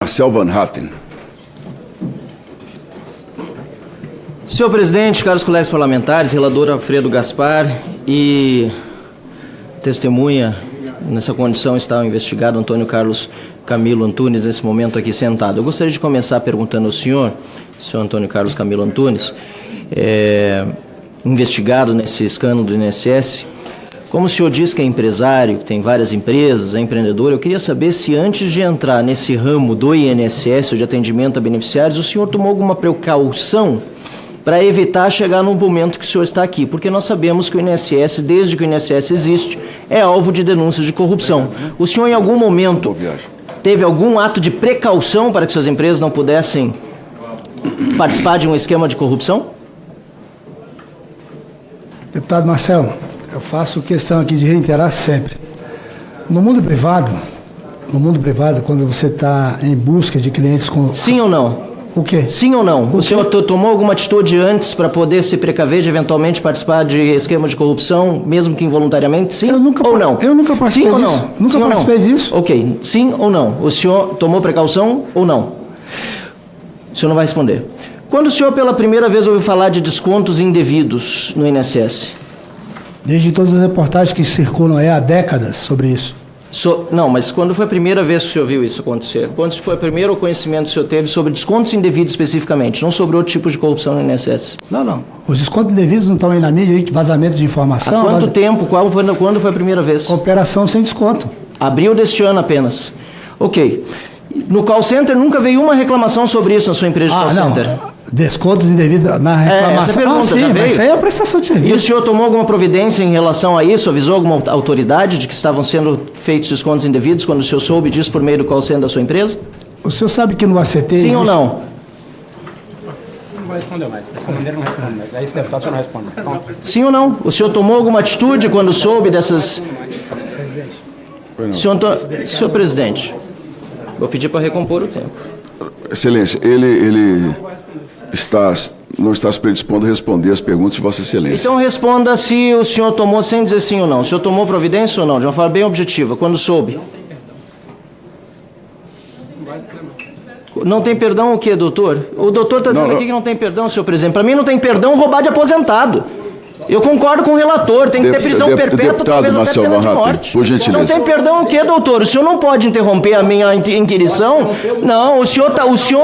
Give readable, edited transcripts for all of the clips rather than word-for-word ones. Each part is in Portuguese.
Marcel Van Hatten. Senhor presidente, caros colegas parlamentares, relator Alfredo Gaspar e testemunha, nessa condição está o investigado Antônio Carlos Camilo Antunes, nesse momento aqui sentado. Eu gostaria de começar perguntando ao senhor Antônio Carlos Camilo Antunes, investigado nesse escândalo do INSS. Como o senhor diz que é empresário, que tem várias empresas, é empreendedor, eu queria saber se antes de entrar nesse ramo do INSS, ou de atendimento a beneficiários, o senhor tomou alguma precaução para evitar chegar no momento que o senhor está aqui, porque nós sabemos que o INSS, desde que o INSS existe, é alvo de denúncias de corrupção. O senhor, em algum momento, teve algum ato de precaução para que suas empresas não pudessem participar de um esquema de corrupção? Deputado Marcel, eu faço questão aqui de reiterar sempre. No mundo privado, quando você está em busca de clientes com... Sim ou não? O quê? Sim ou não? O senhor tomou alguma atitude antes para poder se precaver de eventualmente participar de esquema de corrupção, mesmo que involuntariamente? Sim ou não? Eu nunca participei disso. Sim ou não? Nunca participei disso. Ok. Sim ou não? O senhor tomou precaução ou não? O senhor não vai responder. Quando o senhor pela primeira vez ouviu falar de descontos indevidos no INSS? Desde todas as reportagens que circulam há décadas sobre isso. Não, mas quando foi a primeira vez que o senhor viu isso acontecer? Quando foi o primeiro conhecimento que o senhor teve sobre descontos indevidos especificamente, não sobre outro tipo de corrupção no INSS? Não. Os descontos indevidos não estão aí na mídia, vazamento de informação? Há quanto tempo? Quando foi a primeira vez? Operação sem desconto. Abril deste ano apenas. Ok. No call center nunca veio uma reclamação sobre isso na sua empresa de call center? Não. Descontos indevidos na reclamação. Essa pergunta sim, já veio? Isso aí é a prestação de serviço. E o senhor tomou alguma providência em relação a isso? Avisou alguma autoridade de que estavam sendo feitos descontos indevidos quando o senhor soube disso por meio do call center da sua empresa? O senhor sabe que no ACT... Sim ou não? Não vai responder mais. Dessa maneira não responde mais. É isso que o senhor não responde. Então... Sim ou não? O senhor tomou alguma atitude quando soube dessas... Senhor presidente, vou pedir para recompor o tempo. Excelência, ele não está se predispondo a responder as perguntas de Vossa Excelência. Então responda se o senhor tomou, sem dizer sim ou não. O senhor tomou providência ou não? De uma forma bem objetiva. Quando soube? Não tem perdão o quê, doutor? O doutor está dizendo aqui que não tem perdão, senhor presidente. Para mim não tem perdão roubar de aposentado. Eu concordo com o relator, tem que ter prisão perpétua, talvez até pena de morte. Por gentileza. Não tem perdão o quê, doutor? O senhor não pode interromper a minha inquirição? Não, o senhor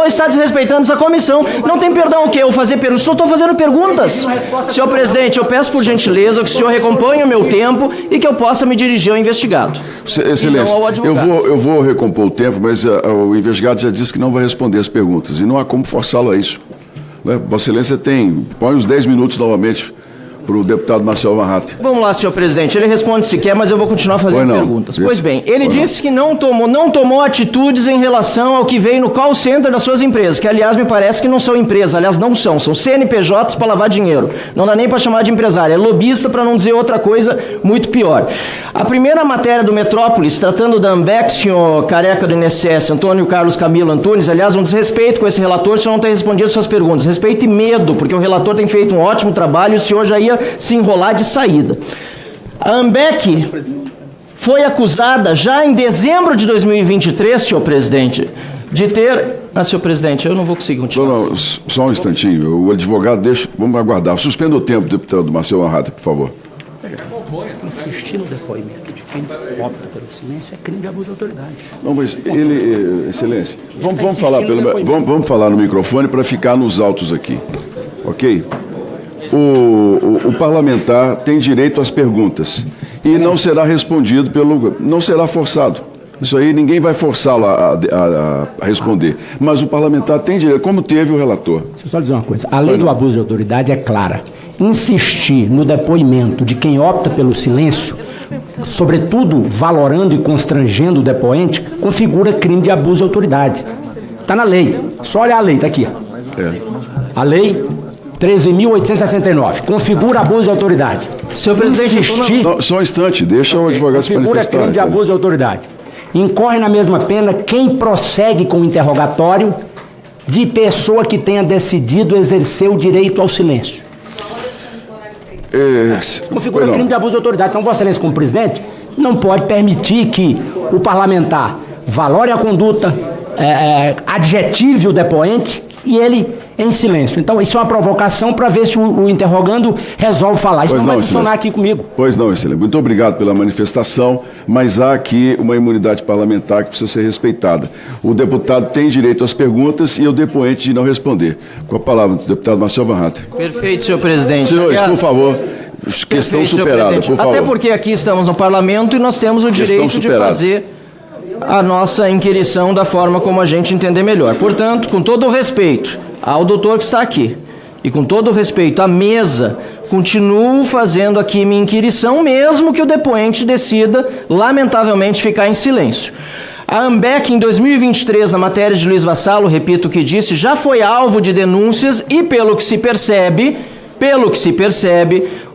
está desrespeitando essa comissão. Não tem perdão o quê? Eu fazer perguntas? Só estou fazendo perguntas. Senhor presidente, eu peço por gentileza que o senhor recomponha o meu tempo e que eu possa me dirigir ao investigado. Excelência, eu vou recompor o tempo, mas o investigado já disse que não vai responder as perguntas e não há como forçá-lo a isso. Vossa Excelência põe os 10 minutos novamente para o deputado Marcel Van Hatten. Vamos lá, senhor presidente. Ele responde se quer, mas eu vou continuar fazendo perguntas. Pois bem, ele disse que não tomou atitudes em relação ao que veio no call center das suas empresas, que, aliás, me parece que não são empresas. Aliás, não são CNPJs para lavar dinheiro. Não dá nem para chamar de empresário. É lobista, para não dizer outra coisa muito pior. A primeira matéria do Metrópolis, tratando da Ambev, senhor careca do INSS, Antônio Carlos Camilo Antunes, aliás, um desrespeito com esse relator, o senhor não tem respondido suas perguntas. Respeito e medo, porque o relator tem feito um ótimo trabalho e o senhor já ia se enrolar de saída. A Ambev foi acusada já em dezembro de 2023, senhor presidente, de ter... senhor presidente, eu não vou conseguir continuar. Não, só um instantinho. O advogado vamos aguardar. Suspenda o tempo, deputado Marcel Van Hatten, por favor. Insistir no depoimento de quem opta pelo silêncio é crime de abuso de autoridade. Não, mas Excelência, vamos falar no microfone para ficar nos autos aqui, ok? O parlamentar tem direito às perguntas e não será respondido não será forçado. Isso aí ninguém vai forçá-lo a responder. Mas o parlamentar tem direito, como teve o relator. Deixa eu só dizer uma coisa. A lei do abuso de autoridade é clara. Insistir no depoimento de quem opta pelo silêncio, sobretudo valorando e constrangendo o depoente, configura crime de abuso de autoridade. Está na lei. Só olha a lei, está aqui. A lei 13.869. Configura abuso de autoridade. Senhor presidente, só um instante, deixa o advogado se manifestar. Configura crime de abuso de autoridade. Incorre na mesma pena quem prossegue com o interrogatório de pessoa que tenha decidido exercer o direito ao silêncio. Configura crime de abuso de autoridade. Então, Vossa Excelência, como presidente, não pode permitir que o parlamentar valore a conduta, adjetive o depoente e ele em silêncio. Então, isso é uma provocação para ver se o interrogando resolve falar. Isso não vai funcionar aqui comigo. Pois não, excelente. Muito obrigado pela manifestação, mas há aqui uma imunidade parlamentar que precisa ser respeitada. O deputado tem direito às perguntas e o depoente de não responder. Com a palavra do deputado Marcel Van Hatten. Perfeito, senhor presidente. Senhores, por favor, questão superada, por favor. Até porque aqui estamos no parlamento e nós temos o direito de fazer a nossa inquirição da forma como a gente entender melhor. Portanto, com todo o respeito ao doutor que está aqui e com todo o respeito à mesa, continuo fazendo aqui minha inquirição, mesmo que o depoente decida, lamentavelmente, ficar em silêncio. A ANBEC, em 2023, na matéria de Luiz Vassalo, repito o que disse, já foi alvo de denúncias e, pelo que se percebe,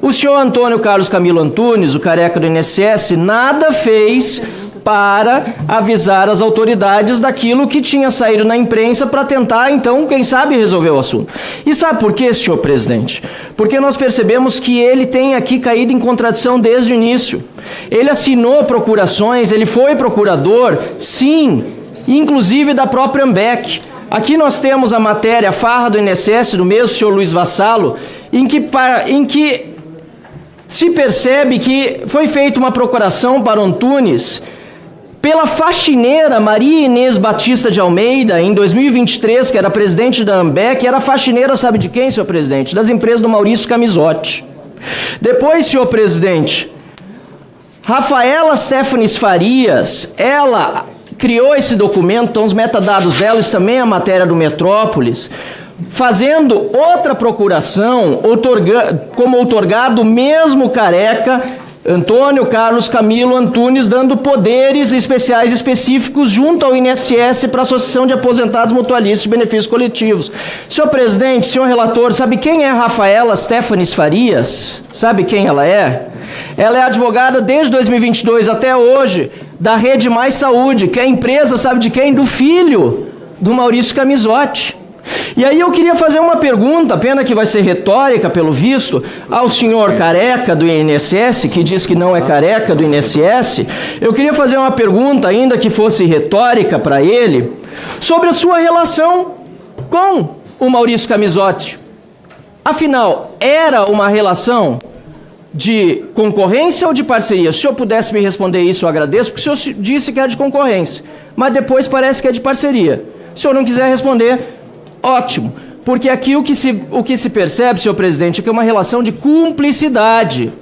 o senhor Antônio Carlos Camilo Antunes, o careca do INSS, nada fez para avisar as autoridades daquilo que tinha saído na imprensa para tentar, então, quem sabe, resolver o assunto. E sabe por quê, senhor presidente? Porque nós percebemos que ele tem aqui caído em contradição desde o início. Ele assinou procurações, ele foi procurador, sim, inclusive da própria ANBEC. Aqui nós temos a matéria farra do INSS, do mesmo senhor Luiz Vassalo, em que se percebe que foi feita uma procuração para Antunes pela faxineira Maria Inês Batista de Almeida, em 2023, que era presidente da ANBEC, era faxineira, sabe de quem, senhor presidente? Das empresas do Maurício Camisotti. Depois, senhor presidente, Rafaela Stefanes Farias, ela criou esse documento, então os metadados dela, isso também é a matéria do Metrópolis, fazendo outra procuração, como outorgado o mesmo careca, Antônio Carlos Camilo Antunes, dando poderes especiais específicos junto ao INSS para a Associação de Aposentados Mutualistas de Benefícios Coletivos. Senhor presidente, senhor relator, sabe quem é Rafaela Stefanes Farias? Sabe quem ela é? Ela é advogada desde 2022 até hoje da Rede Mais Saúde, que é a empresa, sabe de quem? Do filho do Maurício Camisotti. E aí eu queria fazer uma pergunta, pena que vai ser retórica pelo visto, ao senhor careca do INSS, que diz que não é careca do INSS. Eu queria fazer uma pergunta, ainda que fosse retórica para ele, sobre a sua relação com o Maurício Camisotti. Afinal, era uma relação de concorrência ou de parceria? Se o senhor pudesse me responder isso, eu agradeço, porque o senhor disse que é de concorrência, mas depois parece que é de parceria. Se o senhor não quiser responder, ótimo, porque aqui o que se percebe, senhor presidente, é que é uma relação de cumplicidade.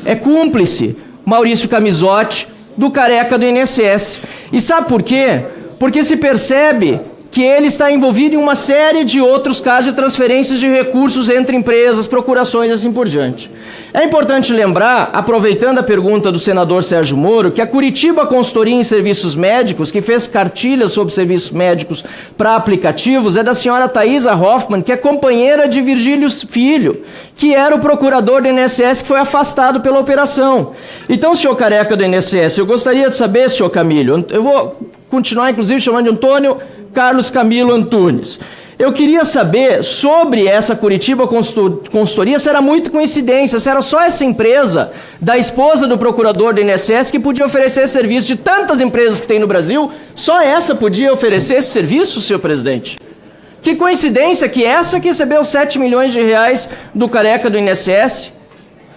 É cúmplice Maurício Camisotti do careca do INSS. E sabe por quê? Porque se percebe que ele está envolvido em uma série de outros casos de transferências de recursos entre empresas, procurações e assim por diante. É importante lembrar, aproveitando a pergunta do senador Sérgio Moro, que a Curitiba Consultoria em Serviços Médicos, que fez cartilhas sobre serviços médicos para aplicativos, é da senhora Thaisa Hoffmann, que é companheira de Virgílio Filho, que era o procurador do INSS que foi afastado pela operação. Então, senhor careca do INSS, eu gostaria de saber, senhor Camilo, eu vou continuar, inclusive, chamando de Antônio Carlos Camilo Antunes. Eu queria saber sobre essa Curitiba Consultoria, se era muito coincidência, se era só essa empresa da esposa do procurador do INSS que podia oferecer serviço de tantas empresas que tem no Brasil, só essa podia oferecer esse serviço, senhor presidente? Que coincidência que essa que recebeu 7 milhões de reais do careca do INSS,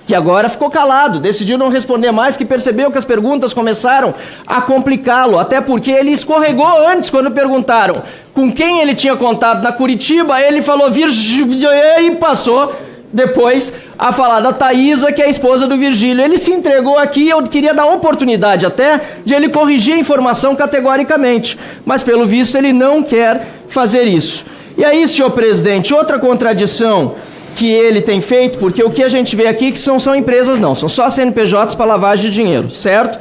que agora ficou calado, decidiu não responder mais, que percebeu que as perguntas começaram a complicá-lo, até porque ele escorregou antes, quando perguntaram com quem ele tinha contato na Curitiba, ele falou Virgílio e passou depois a falar da Thaisa, que é a esposa do Virgílio. Ele se entregou aqui, eu queria dar uma oportunidade até de ele corrigir a informação categoricamente, mas pelo visto ele não quer fazer isso. E aí, senhor presidente, outra contradição que ele tem feito, porque o que a gente vê aqui que são empresas não, são só CNPJs para lavagem de dinheiro, certo?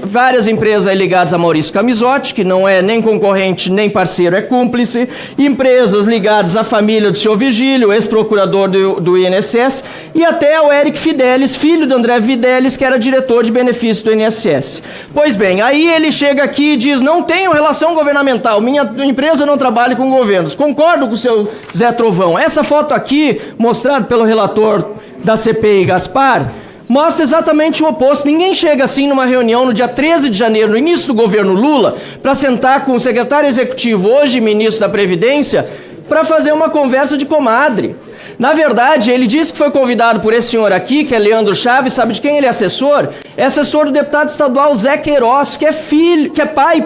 Várias empresas ligadas a Maurício Camisotti, que não é nem concorrente nem parceiro, é cúmplice, empresas ligadas à família do senhor Virgílio, ex-procurador do INSS, e até ao Eric Fidelis, filho do André Fidelis, que era diretor de benefícios do INSS. Pois bem, aí ele chega aqui e diz, não tenho relação governamental, minha empresa não trabalha com governos. Concordo com o seu Zé Trovão. Essa foto aqui, mostrada pelo relator da CPI, Gaspar, mostra exatamente o oposto. Ninguém chega assim numa reunião no dia 13 de janeiro, no início do governo Lula, para sentar com o secretário executivo, hoje ministro da Previdência, para fazer uma conversa de comadre. Na verdade, ele disse que foi convidado por esse senhor aqui, que é Leandro Chaves, sabe de quem ele é assessor? É assessor do deputado estadual Zé Queiroz, que é pai,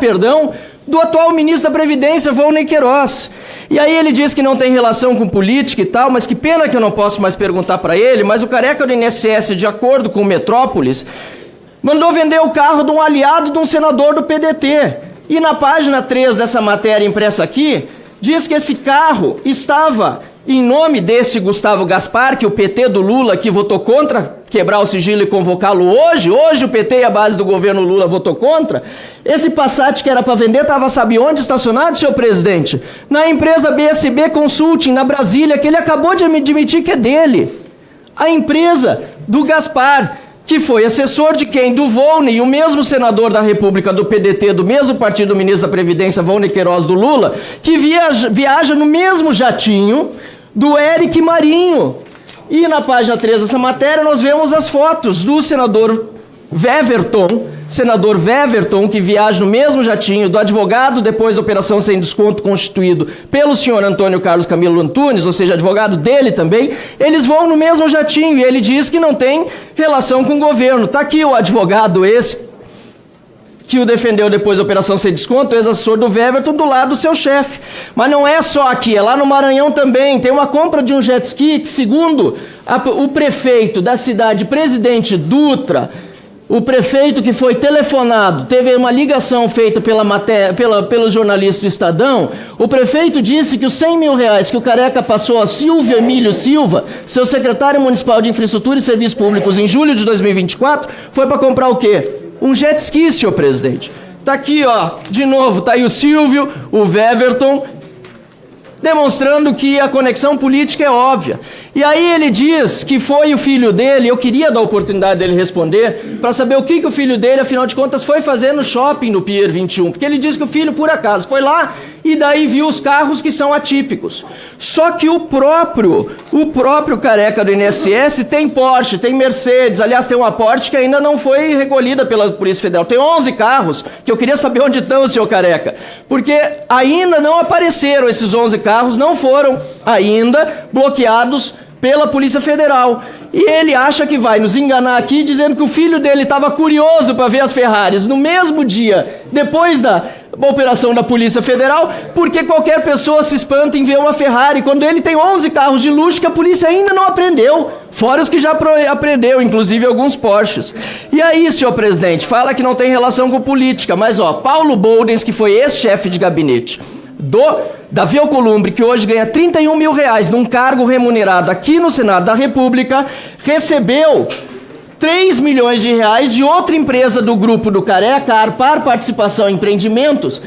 do atual ministro da Previdência, Volney Queiroz. E aí ele diz que não tem relação com política e tal, mas que pena que eu não posso mais perguntar para ele, mas o careca do INSS, de acordo com o Metrópolis, mandou vender o carro de um aliado de um senador do PDT. E na página 3 dessa matéria impressa aqui, diz que esse carro estava em nome desse Gustavo Gaspar, que o PT do Lula, que votou contra quebrar o sigilo e convocá-lo hoje o PT e a base do governo Lula votou contra. Esse Passat que era para vender estava, sabe onde estacionado, senhor presidente? Na empresa BSB Consulting, na Brasília, que ele acabou de admitir que é dele. A empresa do Gaspar, que foi assessor de quem? Do Volney, o mesmo senador da República do PDT, do mesmo partido do ministro da Previdência, Volney Queiroz do Lula, que viaja no mesmo jatinho do Eric Marinho. E na página 3 dessa matéria nós vemos as fotos do senador Weverton, que viaja no mesmo jatinho, do advogado depois da operação sem desconto constituído pelo senhor Antônio Carlos Camilo Antunes, ou seja, advogado dele também. Eles vão no mesmo jatinho e ele diz que não tem relação com o governo. Está aqui o advogado esse que o defendeu depois da operação sem desconto, ex-assessor do Weverton, do lado do seu chefe. Mas não é só aqui, é lá no Maranhão também. Tem uma compra de um jet ski que, segundo o prefeito da cidade, Presidente Dutra, o prefeito que foi telefonado, teve uma ligação feita pelo jornalista do Estadão, o prefeito disse que os 100 mil reais que o careca passou a Silvio Emílio Silva, seu secretário municipal de Infraestrutura e Serviços Públicos, em julho de 2024, foi para comprar o quê? Um jet ski, senhor presidente. Tá aqui, ó, de novo, tá aí o Silvio, o Weverton, demonstrando que a conexão política é óbvia. E aí ele diz que foi o filho dele, eu queria dar a oportunidade dele responder, para saber o que o filho dele, afinal de contas, foi fazer no shopping do Pier 21, porque ele diz que o filho, por acaso, foi lá e daí viu os carros que são atípicos. Só que o próprio careca do INSS tem Porsche, tem Mercedes, aliás, tem uma Porsche que ainda não foi recolhida pela Polícia Federal. Tem 11 carros, que eu queria saber onde estão, senhor careca, porque ainda não apareceram esses 11 carros, não foram ainda bloqueados pela Polícia Federal. E ele acha que vai nos enganar aqui dizendo que o filho dele estava curioso para ver as Ferraris no mesmo dia, depois da operação da Polícia Federal, porque qualquer pessoa se espanta em ver uma Ferrari, quando ele tem 11 carros de luxo que a polícia ainda não apreendeu, fora os que já apreendeu, inclusive alguns Porsches. E aí, senhor presidente, fala que não tem relação com política, mas ó, Paulo Boldens, que foi ex-chefe de gabinete Davi Alcolumbre, que hoje ganha 31 mil reais num cargo remunerado aqui no Senado da República, recebeu 3 milhões de reais de outra empresa do grupo do Careca, a Arpar Participação em Empreendimentos,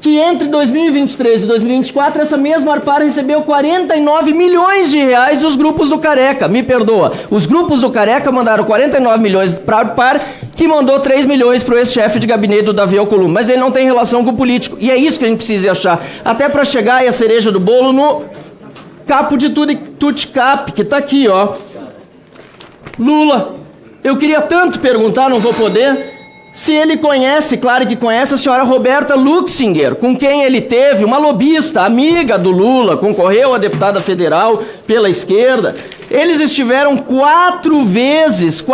que entre 2023 e 2024, essa mesma Arpar recebeu 49 milhões de reais dos grupos do Careca. Me perdoa, os grupos do Careca mandaram 49 milhões para a Arpar, que mandou 3 milhões para o ex-chefe de gabinete do Davi Alcolumbre. Mas ele não tem relação com o político. E é isso que a gente precisa achar. Até para chegar aí a cereja do bolo no capo de Tuticap, que está aqui, ó. Lula. Eu queria tanto perguntar, não vou poder, se ele conhece, claro que conhece, a senhora Roberta Luxinger, com quem ele teve uma lobista, amiga do Lula, concorreu a deputada federal pela esquerda. Eles estiveram 4 vezes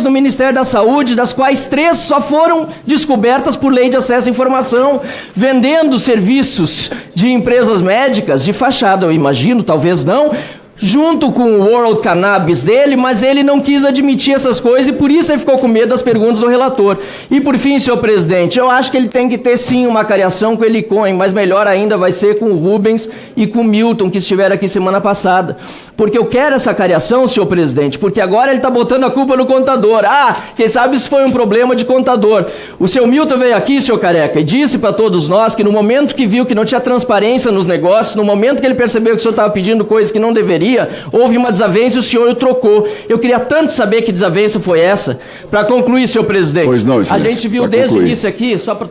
no Ministério da Saúde, das quais 3 só foram descobertas por lei de acesso à informação, vendendo serviços de empresas médicas, de fachada, eu imagino, talvez não, junto com o World Cannabis dele, mas ele não quis admitir essas coisas e por isso ele ficou com medo das perguntas do relator. E por fim, senhor presidente, eu acho que ele tem que ter sim uma cariação com o Elicoin, mas melhor ainda vai ser com o Rubens e com o Milton, que estiveram aqui semana passada. Porque eu quero essa cariação, senhor presidente, porque agora ele está botando a culpa no contador. Ah, quem sabe isso foi um problema de contador. O seu Milton veio aqui, senhor Careca, e disse para todos nós que no momento que viu que não tinha transparência nos negócios, no momento que ele percebeu que o senhor estava pedindo coisas que não deveria, houve uma desavença e o senhor o trocou. Eu queria tanto saber que desavença foi essa. Para concluir, senhor presidente, pois não, a gente viu desde o início aqui, só para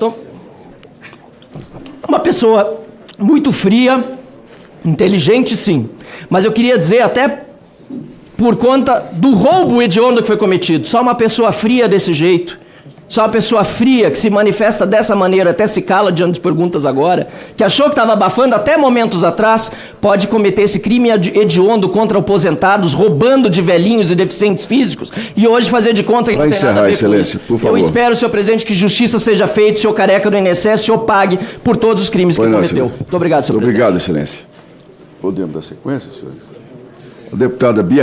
uma pessoa muito fria, inteligente sim, mas eu queria dizer até por conta do roubo hediondo que foi cometido. Só uma pessoa fria desse jeito, só uma pessoa fria que se manifesta dessa maneira, até se cala diante de perguntas agora, que achou que estava abafando até momentos atrás, pode cometer esse crime hediondo contra aposentados, roubando de velhinhos e deficientes físicos, e hoje fazer de conta que não tem nada a ver com Excelência, isso. por favor. Eu espero, senhor presidente, que justiça seja feita, senhor careca do INSS, senhor pague por todos os crimes que cometeu. Excelência. Muito obrigado, senhor presidente. Obrigado, Excelência. Podemos dar sequência, senhor? A deputada Bia